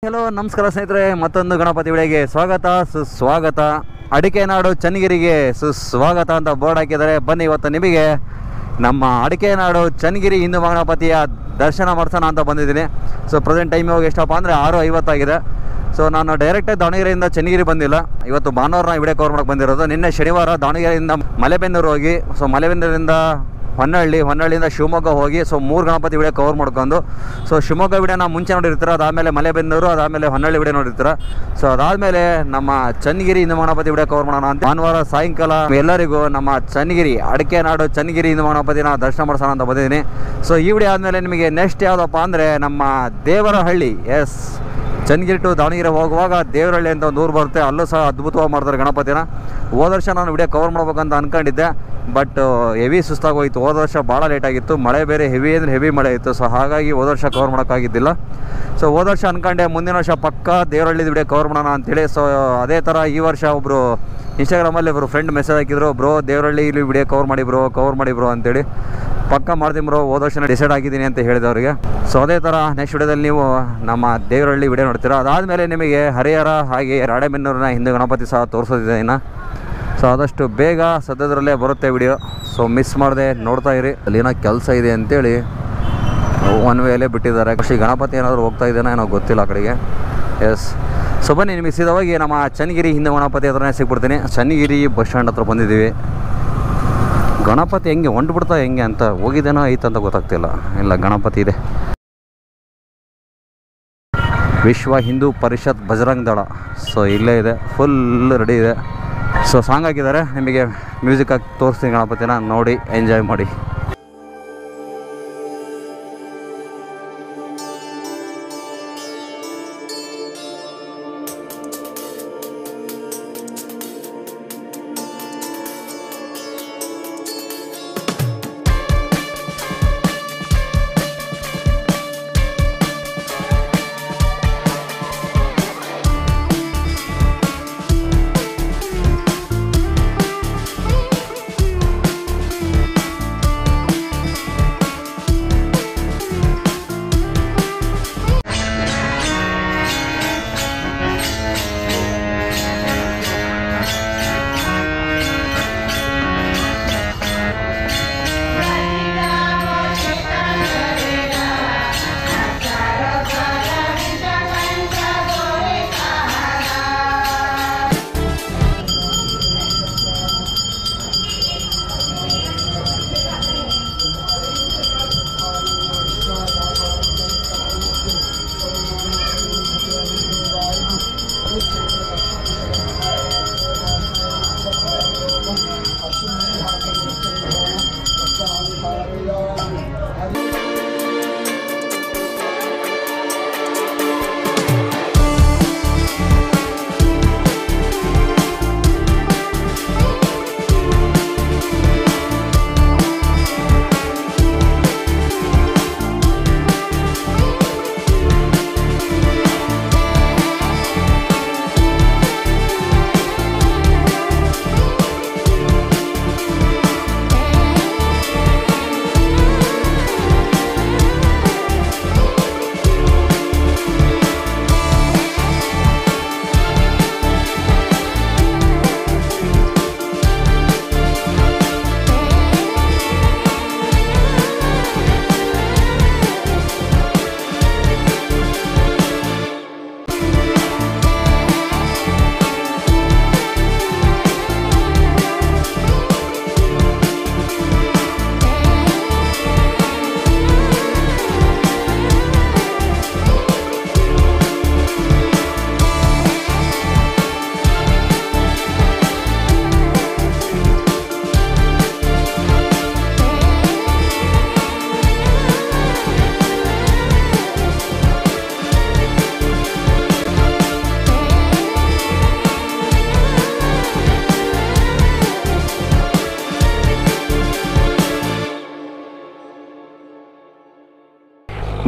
Hello ನಮಸ್ಕಾರ ಸ್ನೇಹಿತರೆ, ಮತ್ತೊಂದು ಗಣಪತಿ ವಿಡಿಯೋಗೆ ಸ್ವಾಗತ ಸುಸ್ವಾಗತ. ಅಡಿಕೆ ನಾಡು ಚನ್ನಗಿರಿಗೆ ಸುಸ್ವಾಗತ ಅಂತ ಬೋರ್ಡ್ ಹಾಕಿದ್ದಾರೆ. ಬನ್ನಿ ಇವತ್ತು ನಿಮಗೆ ನಮ್ಮ ಅಡಿಕೆ ನಾಡು ಚನ್ನಗಿರಿ ಹಿಂದೂ ಗಣಪತಿಯ ದರ್ಶನ ಮಾಡ್ಸೋಣ ಅಂತ ಬಂದಿದ್ದೀನಿ. ಸೊ ಪ್ರೆಸೆಂಟ್ ಟೈಮ್ ಇವಾಗ ಎಷ್ಟಪ್ಪ ಅಂದರೆ 6:50 ಆಗಿದೆ. ಸೊ ನಾನು ಡೈರೆಕ್ಟಾಗಿ ದಾವಣಗೆರೆಯಿಂದ ಚನ್ನಗಿರಿ ಬಂದಿಲ್ಲ. ಇವತ್ತು ಭಾನುವಾರ ವಿಡಿಯೋ ಕವರ್ ಮಾಡೋಕ್ಕೆ ಬಂದಿರೋದು. ನಿನ್ನೆ ಶನಿವಾರ ದಾವಣಗೆರೆಯಿಂದ ಮಲೆಬೆನ್ನೂರು ಹೋಗಿ, ಸೊ ಮಲೆಬೆನ್ನೂರಿಂದ ಹೊನ್ನಳ್ಳಿಯಿಂದ ಶಿವಮೊಗ್ಗ ಹೋಗಿ, ಸೊ 3 ಗಣಪತಿ ವಿಡಿಯೋ ಕವರ್ ಮಾಡ್ಕೊಂಡು, ಸೊ ಶಿವಮೊಗ್ಗ ವಿಡಿಯೋನ ಮುಂಚೆ ನೋಡಿರ್ತೀರ, ಅದಾದಮೇಲೆ ಮಲೆಬೆನ್ನೂರು, ಅದಾದಮೇಲೆ ಹೊನ್ನಳ್ಳಿ ವಿಡಿಯೋ ನೋಡಿರ್ತೀರ. ಸೊ ಅದಾದಮೇಲೆ ನಮ್ಮ ಚನ್ನಗಿರಿ ಹಿಂದೂ ಗಣಪತಿ ವಿಡಿಯೋ ಕವರ್ ಮಾಡೋಣ ಅಂತ ಭಾನುವಾರ ಸಾಯಂಕಾಲ ಎಲ್ಲರಿಗೂ ನಮ್ಮ ಚನ್ನಗಿರಿ ಅಡಿಕೆ ನಾಡು ಚನ್ನಗಿರಿ ಹಿಂದೂ ಗಣಪತಿನ ದರ್ಶನ ಮಾಡಿಸೋಣ ಅಂತ ಬಂದಿದ್ದೀನಿ. ಸೊ ಈ ವಿಡಿಯೋ ಆದಮೇಲೆ ನಿಮಗೆ ನೆಕ್ಸ್ಟ್ ಯಾವುದಪ್ಪ ಅಂದರೆ ನಮ್ಮ ದೇವರಹಳ್ಳಿ, ಎಸ್ ಚನ್ನಗಿರಿ ಟು ದಾವಣಗೆರೆ ಹೋಗುವಾಗ ದೇವರಹಳ್ಳಿ ಅಂತ ಒಂದು ಊರು ಬರುತ್ತೆ. ಅಲ್ಲೂ ಸಹ ಅದ್ಭುತವಾಗಿ ಮಾಡ್ತಾರೆ ಗಣಪತಿನ. ಹೋದ ವರ್ಷ ನಾನು ವಿಡಿಯೋ ಕವರ್ ಮಾಡ್ಬೇಕಂತ ಅಂದ್ಕೊಂಡಿದ್ದೆ, ಬಟ್ ಹೆವಿ ಸುಸ್ತಾಗೋಯಿತು. ಹೋದ ವರ್ಷ ಭಾಳ ಲೇಟಾಗಿತ್ತು, ಮಳೆ ಬೇರೆ ಹೆವಿ ಅಂದರೆ ಹೆವಿ ಮಳೆ ಇತ್ತು. ಸೊ ಹಾಗಾಗಿ ಹೋದ ವರ್ಷ ಕವರ್ ಮಾಡೋಕ್ಕಾಗಿದ್ದಿಲ್ಲ. ಸೊ ಹೋದ ವರ್ಷ ಅಂದ್ಕೊಂಡೆ ಮುಂದಿನ ವರ್ಷ ಪಕ್ಕ ದೇವರಹಳ್ಳಿದ ವಿಡಿಯೋ ಕವರ್ ಮಾಡೋಣ ಅಂತೇಳಿ. ಸೊ ಅದೇ ಥರ ಈ ವರ್ಷ ಒಬ್ಬರು ಇನ್ಸ್ಟಾಗ್ರಾಮಲ್ಲಿ ಒಬ್ಬರು ಫ್ರೆಂಡ್ ಮೆಸೇಜ್ ಹಾಕಿದ್ರು, ಬ್ರೋ ದೇವರಹಳ್ಳಿ ಇಲ್ಲಿ ವಿಡಿಯೋ ಕವರ್ ಮಾಡಿ ಬ್ರೋ ಅಂತೇಳಿ. ಪಕ್ಕ ಮಾಡ್ತೀನಿ ಬ್ರೋ, ಹೋದ ವರ್ಷ ಡಿಸೈಡ್ ಆಗಿದ್ದೀನಿ ಅಂತ ಹೇಳಿದವರಿಗೆ. ಸೊ ಅದೇ ಥರ ನೆಕ್ಸ್ಟ್ ವಿಡಿಯೋದಲ್ಲಿ ನೀವು ನಮ್ಮ ದೇವರಹಳ್ಳಿ ವಿಡಿಯೋ ನೋಡ್ತೀರಾ. ಅದಾದಮೇಲೆ ನಿಮಗೆ ಹರಿಹರ ಹಾಗೆ ರಾಣೆಬೆನ್ನೂರಿನ ಹಿಂದೂ ಗಣಪತಿ ಸಹ ತೋರಿಸೋದಿದೆ ಇನ್ನು. ಸೊ ಆದಷ್ಟು ಬೇಗ ಸದ್ಯದರಲ್ಲೇ ಬರುತ್ತೆ ವಿಡಿಯೋ. ಸೊ ಮಿಸ್ ಮಾಡದೆ ನೋಡ್ತಾ ಇರಿ. ಅಲ್ಲಿನ ಕೆಲಸ ಇದೆ ಅಂತೇಳಿ ಒನ್ ವೇಲೇ ಬಿಟ್ಟಿದ್ದಾರೆ. ಶ್ರೀ ಗಣಪತಿ ಏನಾದರೂ ಹೋಗ್ತಾ ಇದ್ದೇನೋ ಏನೋ ಗೊತ್ತಿಲ್ಲ ಆ ಕಡೆಗೆ. ಎಸ್, ಸೊ ಬನ್ನಿ ನಿಮಗೆ ಸೀದವಾಗಿ ನಮ್ಮ ಚನ್ನಗಿರಿ ಹಿಂದೂ ಗಣಪತಿ ಹತ್ರನೇ ಸಿಗ್ಬಿಡ್ತೀನಿ. ಚನ್ನಗಿರಿ ಬಸ್ ಸ್ಟ್ಯಾಂಡ್ ಹತ್ರ ಬಂದಿದ್ದೀವಿ. ಗಣಪತಿ ಹೆಂಗೆ ಹೊಂಟ್ಬಿಡ್ತಾ ಹೆಂಗೆ ಅಂತ ಹೋಗಿದ್ದೇನೋ ಐತಂತ ಗೊತ್ತಾಗ್ತಿಲ್ಲ. ಇಲ್ಲ, ಗಣಪತಿ ಇದೆ. ವಿಶ್ವ ಹಿಂದೂ ಪರಿಷತ್ ಬಜರಂಗ್ ದಳ, ಸೊ ಇಲ್ಲೇ ಇದೆ, ಫುಲ್ ರೆಡಿ ಇದೆ. ಸೊ ಸಾಂಗ್ ಹಾಕಿದ್ದಾರೆ, ನಿಮಗೆ ಮ್ಯೂಸಿಕ್ ಹಾಕಿ ತೋರಿಸ್ತೀನಿ. ಗಣಪತಿನ ನೋಡಿ ಎಂಜಾಯ್ ಮಾಡಿ.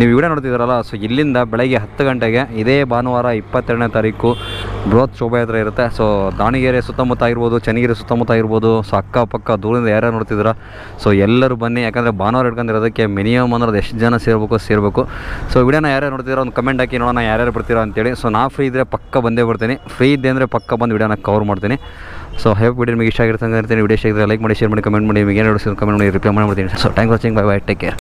ನೀವು ವಿಡಿಯೋ ನೋಡ್ತಿದ್ದೀರಲ್ಲ, ಸೊ ಇಲ್ಲಿಂದ ಬೆಳಗ್ಗೆ 10 ಗಂಟೆಗೆ ಇದೇ ಭಾನುವಾರ 22ನೇ ತಾರೀಕು ಬೃಹತ್ ಶೋಭಾಯಾತ್ರೆ ಇರುತ್ತೆ. ಸೊ ದಾವಣಗೆರೆ ಸುತ್ತಮುತ್ತ ಆಗಿರ್ಬೋದು, ಚನ್ನಗಿರಿ ಸುತ್ತಮುತ್ತ ಆಗಿರ್ಬೋದು, ಸೊ ಅಕ್ಕಪಕ್ಕ ದೂರದಿಂದ ಯಾರ್ಯಾರು ನೋಡ್ತಿದ್ದೀರಾ, ಸೊ ಎಲ್ಲರೂ ಬನ್ನಿ. ಯಾಕಂದರೆ ಭಾನುವಾರ ಹಿಡ್ಕೊಂಡಿರೋದಕ್ಕೆ ಮಿನಿಮಮ್ ಅನ್ನೋದು ಎಷ್ಟು ಜನ ಸೇರಬೇಕು. ಸೊ ವಿಡಿಯೋನ ಯಾರ್ಯಾರು ನೋಡ್ತಿದ್ದೀರಾ ಒಂದು ಕಮೆಂಟ್ ಹಾಕಿ ನೋಡೋಣ ಯಾರ್ಯಾರು ಬರ್ತೀರಾ ಅಂತೇಳಿ. ಸೊ ನಾ ಫ್ರೀ ಇದ್ದರೆ ಪಕ್ಕ ಬಂದೇ ಬರ್ತೀನಿ, ಫ್ರೀ ಇದ್ದೆ ಅಂದರೆ ಪಕ್ಕ ಬಂದು ವಿಡಿಯೋನ ಕವರ್ ಮಾಡ್ತೀನಿ. ಸೊ ವಿಡಿಯೋ ನಿಮಗೆ ಇಷ್ಟ ಆಗಿರುತ್ತೆ ಅಂತ ವಿಡಿಯೋ ಇಷ್ಟ ಆಗಿದ್ರೆ ಲೈಕ್ ಮಾಡಿ, ಶೇರ್ ಮಾಡಿ, ಕಮೆಂಟ್ ಮಾಡಿ. ನಿಮಗೆ ಏನು ಕಮೆಂಟ್ ಮಾಡಿ ರಿಪ್ಲೈ ಮಾಡ್ತೀನಿ. So thank watching, bye bye, take care.